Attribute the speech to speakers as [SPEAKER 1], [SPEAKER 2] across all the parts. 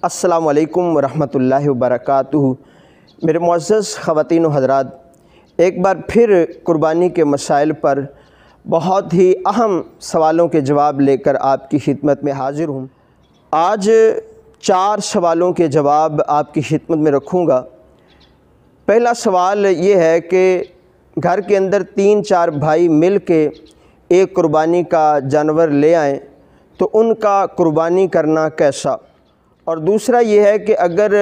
[SPEAKER 1] السلام علیکم ورحمۃ اللہ وبرکاتہ۔ میرے معزز خواتین و حضرات، ایک بار پھر قربانی کے مسائل پر بہت ہی اہم سوالوں کے جواب لے کر آپ کی خدمت میں حاضر ہوں۔ آج 4 سوالوں کے جواب آپ کی خدمت میں رکھوں گا۔ پہلا سوال یہ ہے کہ گھر کے اندر 3-4 بھائی مل کے ایک قربانی کا جانور لے آئیں تو ان کا قربانی کرنا کیسا؟ اور دوسرا یہ ہے کہ اگر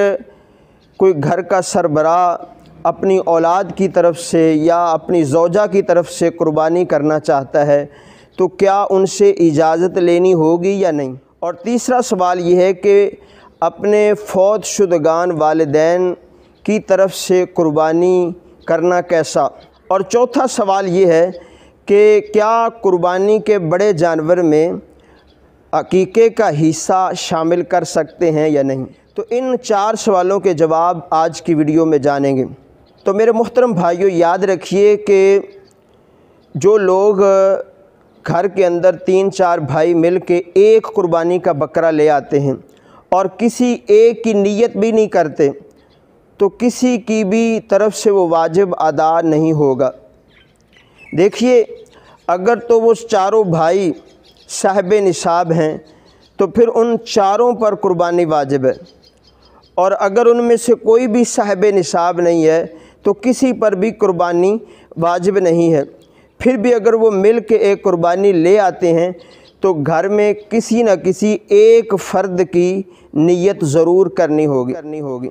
[SPEAKER 1] کوئی گھر کا سربراہ اپنی اولاد کی طرف سے یا اپنی زوجہ کی طرف سے قربانی کرنا چاہتا ہے تو کیا ان سے اجازت لینی ہوگی یا نہیں؟ اور تیسرا سوال یہ ہے کہ اپنے فوت شدگان والدین کی طرف سے قربانی کرنا کیسا؟ اور چوتھا سوال یہ ہے کہ کیا قربانی کے بڑے جانور میں عقیقے کا حصہ شامل کر سکتے ہیں یا نہیں؟ تو ان 4 سوالوں کے جواب آج کی ویڈیو میں جانیں گے۔ تو میرے محترم بھائیوں، یاد رکھیے کہ جو لوگ گھر کے اندر 3-4 بھائی مل کے ایک قربانی کا بکرا لے آتے ہیں اور کسی ایک کی نیت بھی نہیں کرتے تو کسی کی بھی طرف سے وہ واجب ادا نہیں ہوگا۔ دیکھیے، اگر تو وہ چاروں بھائی صاحب نصاب ہیں تو پھر ان چاروں پر قربانی واجب ہے، اور اگر ان میں سے کوئی بھی صاحب نصاب نہیں ہے تو کسی پر بھی قربانی واجب نہیں ہے۔ پھر بھی اگر وہ مل کے ایک قربانی لے آتے ہیں تو گھر میں کسی نہ کسی ایک فرد کی نیت ضرور کرنی ہوگی۔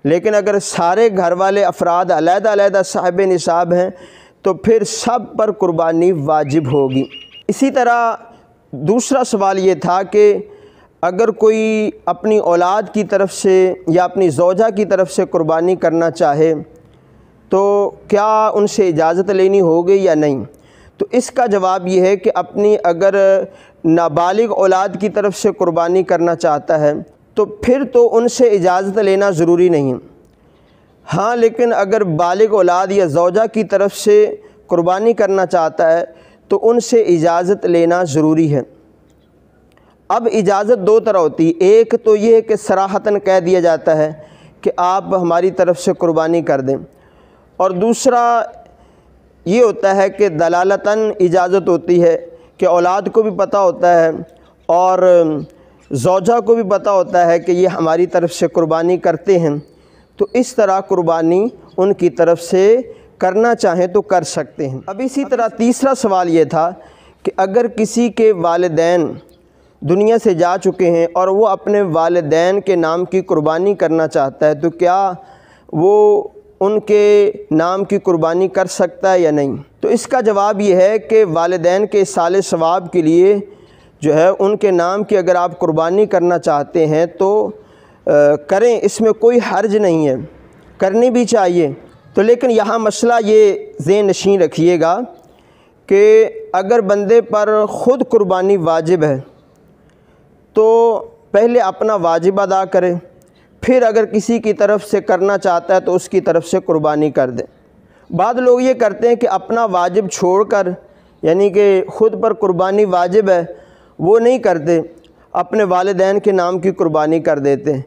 [SPEAKER 1] لیکن اگر سارے گھر والے افراد علیحدہ علیحدہ صاحب نصاب ہیں تو پھر سب پر قربانی واجب ہوگی۔ اسی طرح دوسرا سوال یہ تھا کہ اگر کوئی اپنی اولاد کی طرف سے یا اپنی زوجہ کی طرف سے قربانی کرنا چاہے تو کیا ان سے اجازت لینی ہوگی یا نہیں؟ تو اس کا جواب یہ ہے کہ اپنی اگر نابالغ اولاد کی طرف سے قربانی کرنا چاہتا ہے تو پھر تو ان سے اجازت لینا ضروری نہیں۔ ہاں، لیکن اگر بالغ اولاد یا زوجہ کی طرف سے قربانی کرنا چاہتا ہے تو ان سے اجازت لینا ضروری ہے۔ اب اجازت 2 طرح ہوتی ہے۔ ایک تو یہ ہے کہ صراحتاً کہہ دیا جاتا ہے کہ آپ ہماری طرف سے قربانی کر دیں، اور دوسرا یہ ہوتا ہے کہ دلالتاً اجازت ہوتی ہے کہ اولاد کو بھی پتہ ہوتا ہے اور زوجہ کو بھی پتہ ہوتا ہے کہ یہ ہماری طرف سے قربانی کرتے ہیں، تو اس طرح قربانی ان کی طرف سے کرنا چاہیں تو کر سکتے ہیں۔ اب اسی طرح تیسرا سوال یہ تھا کہ اگر کسی کے والدین دنیا سے جا چکے ہیں اور وہ اپنے والدین کے نام کی قربانی کرنا چاہتا ہے تو کیا وہ ان کے نام کی قربانی کر سکتا ہے یا نہیں؟ تو اس کا جواب یہ ہے کہ والدین کے ایصال ثواب کے لیے جو ہے ان کے نام کی اگر آپ قربانی کرنا چاہتے ہیں تو کریں، اس میں کوئی حرج نہیں ہے، کرنی بھی چاہیے۔ تو لیکن یہاں مسئلہ یہ ذہن نشین رکھیے گا کہ اگر بندے پر خود قربانی واجب ہے تو پہلے اپنا واجب ادا کرے، پھر اگر کسی کی طرف سے کرنا چاہتا ہے تو اس کی طرف سے قربانی کر دے۔ بعض لوگ یہ کرتے ہیں کہ اپنا واجب چھوڑ کر، یعنی کہ خود پر قربانی واجب ہے وہ نہیں کرتے، اپنے والدین کے نام کی قربانی کر دیتے ہیں،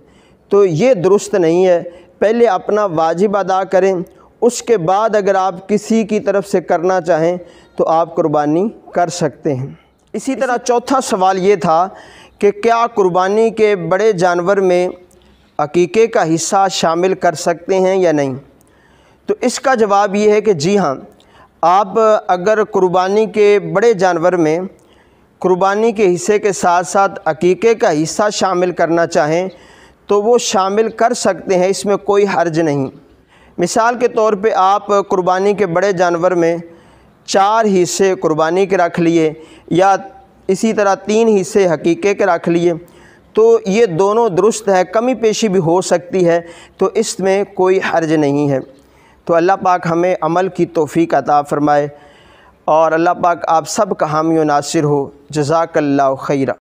[SPEAKER 1] تو یہ درست نہیں ہے۔ پہلے اپنا واجب ادا کریں، اس کے بعد اگر آپ کسی کی طرف سے کرنا چاہیں تو آپ قربانی کر سکتے ہیں۔ اسی طرح چوتھا سوال یہ تھا کہ کیا قربانی کے بڑے جانور میں عقیقے کا حصہ شامل کر سکتے ہیں یا نہیں؟ تو اس کا جواب یہ ہے کہ جی ہاں، آپ اگر قربانی کے بڑے جانور میں قربانی کے حصے کے ساتھ ساتھ عقیقے کا حصہ شامل کرنا چاہیں تو وہ شامل کر سکتے ہیں، اس میں کوئی حرج نہیں۔ مثال کے طور پہ آپ قربانی کے بڑے جانور میں 4 حصے قربانی کے رکھ لیے یا اسی طرح 3 حصے عقیقے کے رکھ لیے تو یہ دونوں درست ہے، کمی پیشی بھی ہو سکتی ہے، تو اس میں کوئی حرج نہیں ہے۔ تو اللہ پاک ہمیں عمل کی توفیق عطا فرمائے، اور اللہ پاک آپ سب کا حامی و ناصر ہو۔ جزاک اللہ خیرہ۔